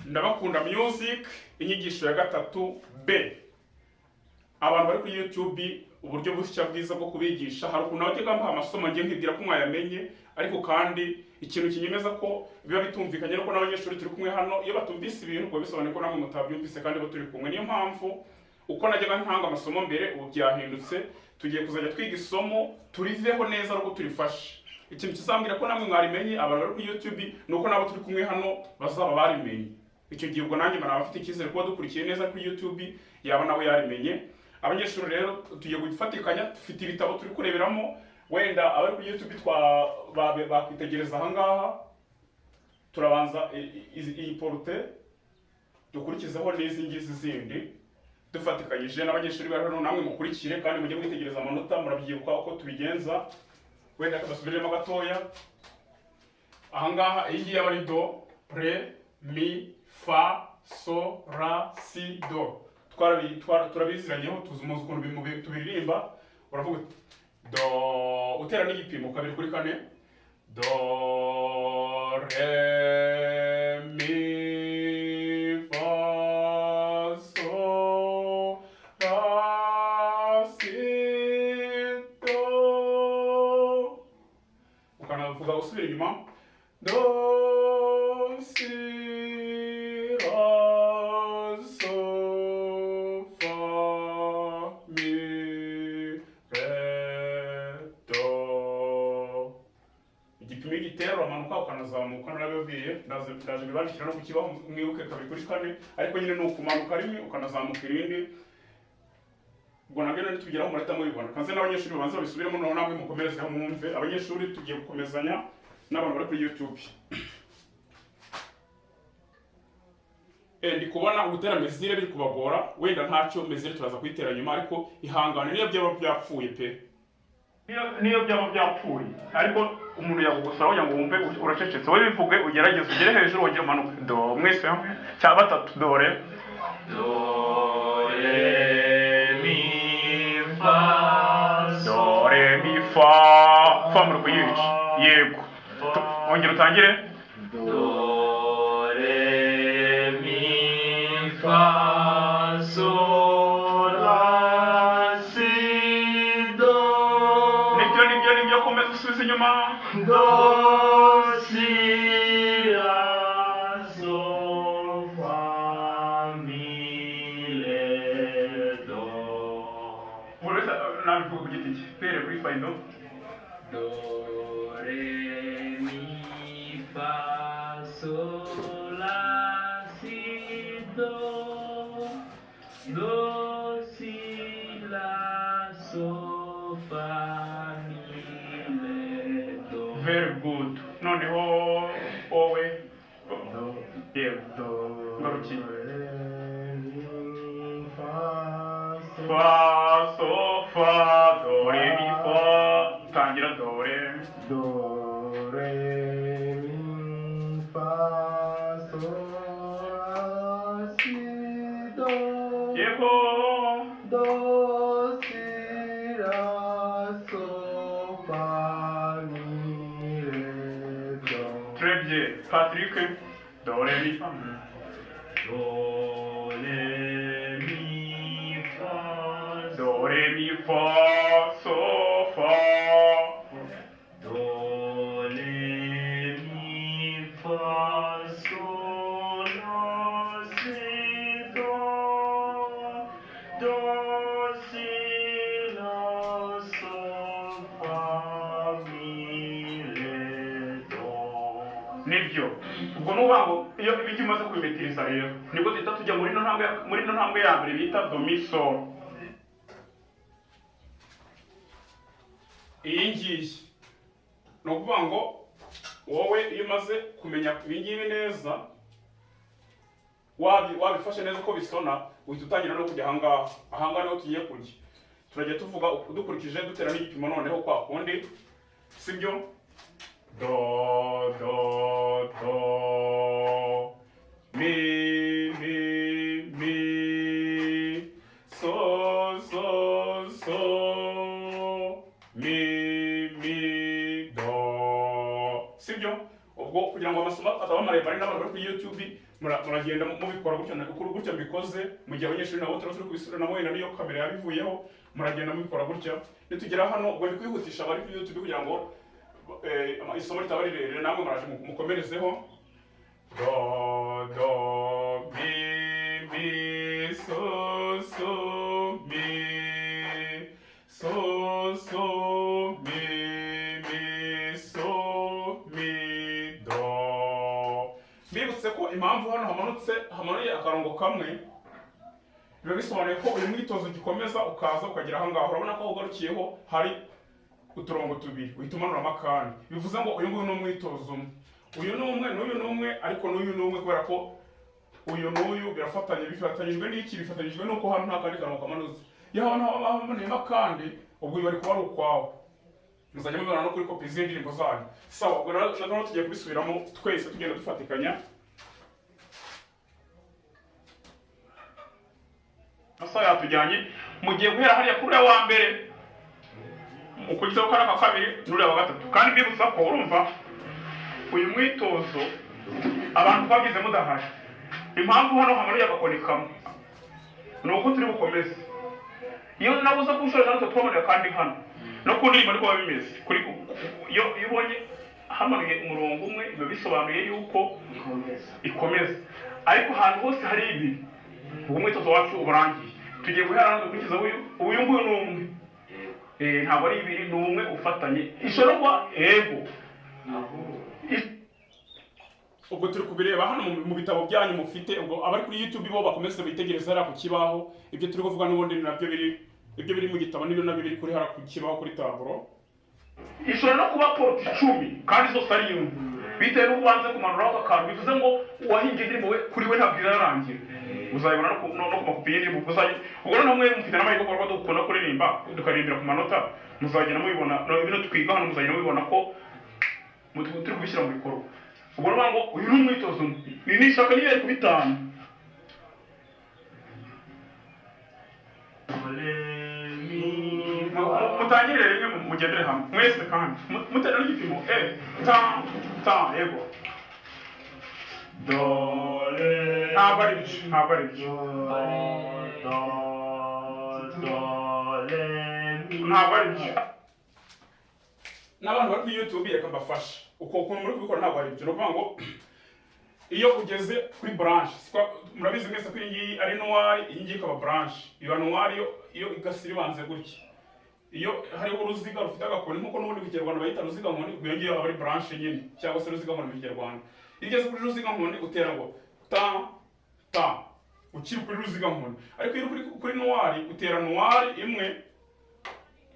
Ndabakunda music inyigisho ya gatatu B. Abantu bari kuri YouTube uburyo bushya bwiza bwo kubigisha, hari ukuntu bajya bamuha amasomo ngiye nkibwira ko mwayamenye, ariko kandi ikintu kinyemeza ko biba bitumvikanye nuko n'abanyeshuri turi kumwe hano iyo batumvise ibintu ngo bisobanuye ko namwe mutabyumvise kandi bo turi kumwe. Niyo mpamvu uko najyaga ntanga amasomo mbere ubu byahindutse, tugiye kuzajya twiga isomo turiveho neza ariko turifashe. Ikintu kizambwira ko namwe mwarimenye abantu bari kuri YouTube nuko nabo turi kumwe hano bazaba barimenye. Icyo gihe ubwo nanjye maraba afite icyizere kuba dukurikiye neza kuri YouTube yaba nawe yarimenye. Abanyeshuri rero tugiye gufatikanya, dufite ibitabo turi kureberamo, wenda abari kuri YouTube bakwitegereza aha ngaha. Turabanza iyi porute dukurikizeho n'izi ngizi zindi dufatikanyije n'abanyeshuri bari hano, namwe mukurikire kandi mujye mwitegereza amanota, murabyibuka uko tubigenza. Wenda kabasubiremo gatoya. Aha ngaha iyi ngiyi aba ari do, re, mi, fa, so, la, si, do. Turabiziranyeho, tuzumuza ukuntu tubiririmba. Uravuga do, utera n'igipimo kabiri kuri kane. Do, re, mi, fa, so, la, si, do. Ukanavuga usubira inyuma. Do, si, la, so, fa, mi, re, do. Igipimo igitera uramanuka ukanazamuka, narabibwiye ndaje bibandikira no kukibaho mwibuke kabiri kuri kane, ariko nyine ni ukumanuka rimwe ukanazamuka irindi. Ubwo nabyo nitugeraho murahita mubibona. Kanze n'abanyeshuri babanza babisubiremo noneho namwe mukomerezeho mwumve. Abanyeshuri tugiye gukomezanya n'abantu bari kuri YouTube. Ndi kubona gutera mezire biri kubagora, wenda ntacyo mezire turaza kuyitera nyuma, ariko ihangane niyo byaba byapfuye pe. Niyo byaba byapfuye, ariko umuntu yagugusara kugira ngo wumve uracecetse. Wowe bivuge ugerageze ugere hejuru wongere umanuke. Do, mwese hamwe cya batatu. Do, re, do, re, mi, fa, do, re, mi, fa. Fa muri kuyica. Yego. Ongera utangire. do, re, mi, fa, so, la, si, do. Nibyo komeza usubiza inyuma. Do, si, la, so, fa, mi, re, do. Buri wese nabivuga ku giti cye. Pere kuri fa, do. Do, re, mi, fa, so, la, si, do. Do, si, la, so, fa, mi, re, do. Very good. Noneho wowe. Do, Yego. do, Ngaruki. re, mi, fa, so. Fa, so, fa, do, re, mi, fa. Tangira do, re. Do, re, mi, fa, so, la, si, do. Yego. Do, si, la, so, fa, mi, re, do. Très bien. Patrick. Do, re, mi, fa. Do, re, mi, fa, Do, re, mi, fa, so, fa. do, re, mi, fa, so, la, si, do. Do, si, la, so, fa, mi, re, do. Nibyo. Ubwo nuvuga ngo iyo ibiki umaze kubimetiriza rero nibwo duhita tujya muri no ntambwe ya mbere bita do, mi, sol. Iyi ngiyi ni ukuvuga ngo wowe iyo umaze kumenya ibi ngibi neza, wabifashe neza uko bisona, uhita utangira no kujya ahangaha. Ahangaha niho tugiye kujya, turajya tuvuga dukurikije dutera n'igipimo noneho kwa kundi, sibyo? Do, do, do, mi, mi, mi, so, so, so, mi, mi, do. Sibyo? Ubwo kugira ngo amasomo ataba maremare n'abantu bari kuri YouTube muragenda mubikora gutya mbikoze mu gihe abanyeshuri nabo turi kubisubiramo wenda niyo kamera yabivuyeho muragenda mubikora gutya nitugera hano ubwo ndi kwihutisha abari kuri YouTube kugira ngo isomo ritaba rirerire namwe muraje mukomerezeho do mi so mi so mi so mi do. Mbibutse ko impamvu hano hamanuye akarongo kamwe biba bisobanuye ko uyu mwitozo gikomeza ukaza ukagera aha ngaho urabona ko ugarukiyeho hari uturongo tubiri uhita umanuramo akandi bivuze ngo uyu nguyu ni umwitozo umwe uyu ni umwe n'uyu ni umwe ariko n'uyu ni umwe kubera ko uyu n'uyu bifatanyijwe n'iki bifatanyijwe n'uko hano nta kandi karongo kamanutse iyo hano hamanuyemo akandi ubwo uyu bari kuba ari ukwawo muzajya mubibona no kuri kopi z'indirimbo zanyu sawa ubwo rero tugiye kubisubiramo twese tugenda dufatikanya amasaha yatujyanye mugiye guhera hariya kuri uriya wa mbere ukurikizaho kari aka kabiri n'uriya wa gatatu kandi mbibutsa ko urumva uyu mwitozo abantu twagize mudahari impamvu hano hamanuye agakoni kamwe ni uko turi bukomeze iyo nawe uza kuwushoje natwe twamanura kandi hano no ku ndirimbo ariko biba bimeze iyo ubonye hamanuye umurongo umwe biba bisobanuye yuko ikomeza ariko ahantu hose hari ibi uwo mwitozo wacu uburangiye tugiye guhera hano dukurikiza uyu nguyu ni umwe ntabwo ari ibiri ni umwe ufatanye ishobora kuba ego ubwo turi kubireba hano mu bitabo byanyu mufite ubwo abari kuri YouTube bo bakomeze bitegereza hariya ku kibaho ibyo turi kuvuga n'ubundi nabyo biri mu gitabo n'ibyo nabyo biri kuri hariya ku kibaho kuri taburo ishobora no kuba poroti 10 kandi zose ari imwe bitewe n'uko ubanze kumanuraho akantu bivuze ngo uwahingiye indirimbo we kuri we ntabwo irarangira uzayibona no ku makopi y'indirimbo ubwo noneho mwe mufite n'amahirwe kuko dukunda kuririmba tukaririmbira ku manota muzagenda mubibona bino twiga hano muzagenda mubibona ko turi kubishyira mu bikorwa ubwo rero ngo uyu ni umwitozo ni n'ishaka n'ibere ku bitanu mutangirire rimwe mugendere hamwe mwese kandi mutera n'igipimo ta yego do re ntabwo ari byo ntabwo ari byo n'abantu bari kuri YouTube reka mbafashe uko ukuntu muri kubikora ntabwo ari byo ni ukuvuga ngo iyo ugeze kuri branche murabizi mwese ko iyi ngiyi ari noir iyi ngiyi ikaba branche iyo noir iyo igasira ibanze gutya iyo hariho uruziga rufite agakoni nk'uko n'ubundi mu Kinyarwanda bayita ruziga nkoni iyo ngiyo aba ari branche nyine cyangwa se ruziga nkoni mu Kinyarwanda iyo ugeze kuri ruziga nkoni utera ngo ta ukiri kuri ruziga nkoni ariko iyo kuri noir utera noir imwe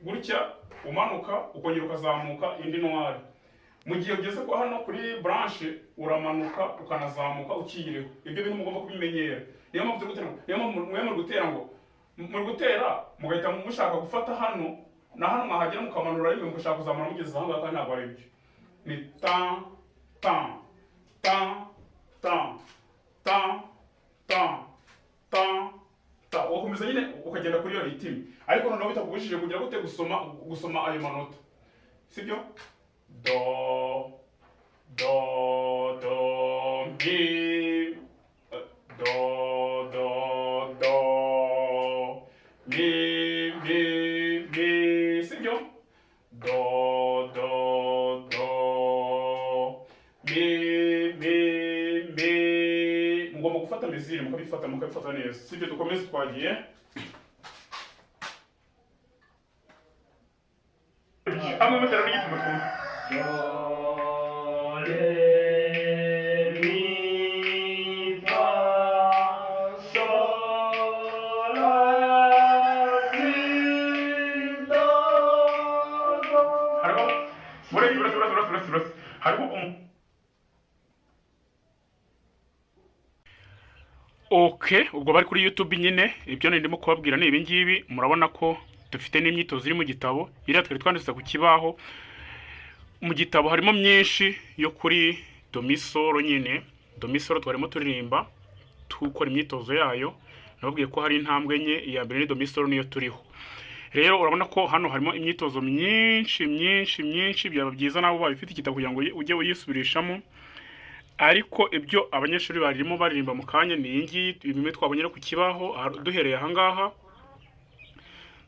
gutya umanuka ukongera ukazamuka indi noir mu gihe ugeze ko hano kuri branche uramanuka ukanazamuka ukiyireho ibyo bintu mugomba kubimenyera niyo mpamvu gutera ngo muri gutera mugahita mushaka gufata hano na hano mwahagera mukamanura rimwe mugashaka kuzamura mugeze aho ngaho ntabwo ari byo ni ugakomeza nyine ukagenda kuri iyo ritimi ariko noneho bitakubujije kugira gute gusoma ayo manota sibyo do mi mi sibyo mi mugomba gufata miziri mukabifata neza sibyo dukomeze twagiye hamwe mutera n'igipimo ubwo bari kuri YouTube nyine ibyo ndimo kubabwira ni ibingibi murabona ko dufite n'imyitozo iri mu gitabo iriya twari twanditse ku kibaho mu gitabo harimo myinshi yo kuri domisoro nyine domisoro twarimo turirimba tukora imyitozo yayo nababwiye ko hari intambwe enye iya mbere ni domisoro niyo turiho rero urabona ko hano harimo imyitozo myinshi byaba byiza nabo babifite igitabo kugira ngo ujye uyisubirishamo ariko ibyo abanyeshuri barimo baririmba mu kanya ni iyi ngiyi bimwe twabonye ku kibaho duhereye aha ngaha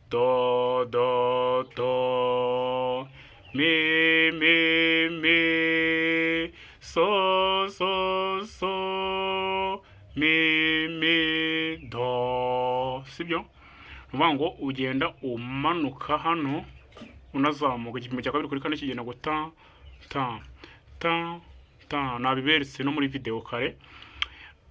do do do mi mi mi so so so mi mi do, sibyo? Ni ukuvuga ngo ugenda umanuka hano unazamuka, igipimo cya kabiri kuri kane kigenda ngo ta ta ta ta, nabiberetse no muri video kare.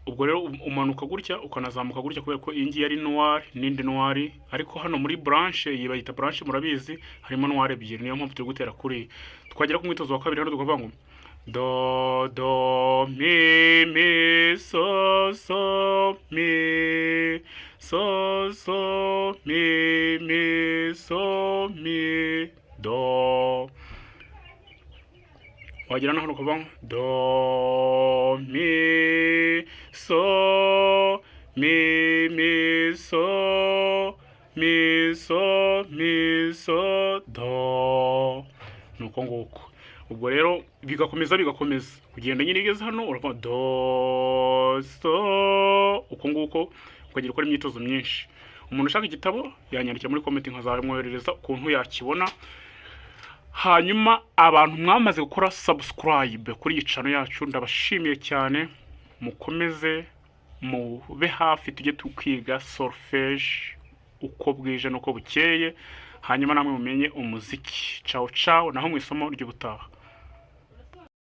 Ubwo rero umanuka gutya ukanazamuka gutya, kubera ko iyi ngiyi ari noir n'indi noir, ariko hano muri branche iyi bayita branche murabizi, harimo noir ebyiri, niyo mpamvu turi gutera kuri. Twagera ku mwitozo wa kabiri hano tukavuga ngo do do mi mi so so mi so so mi mi so mi do. Wagera hano ukavuga ngo do mi so mi mi so mi so mi so do, nuko nguko. Ubwo rero bigakomeza kugenda nyine igeze hano uravuga do so, uko nguko ukagira ukora imyitozo myinshi. Umuntu ushaka igitabo yanyandikira muri comment nkazamwoherereza ukuntu yakibona. Hanyuma abantu mwamaze gukora subscribe kuri iyi channel yacu ndabashimiye cyane, mukomeze mube hafi tujye tukwiga solfège uko bwije nuko bukeye, hanyuma namwe mumenye umuziki. Ciao ciao, naho mu isomo ry'ubutaha.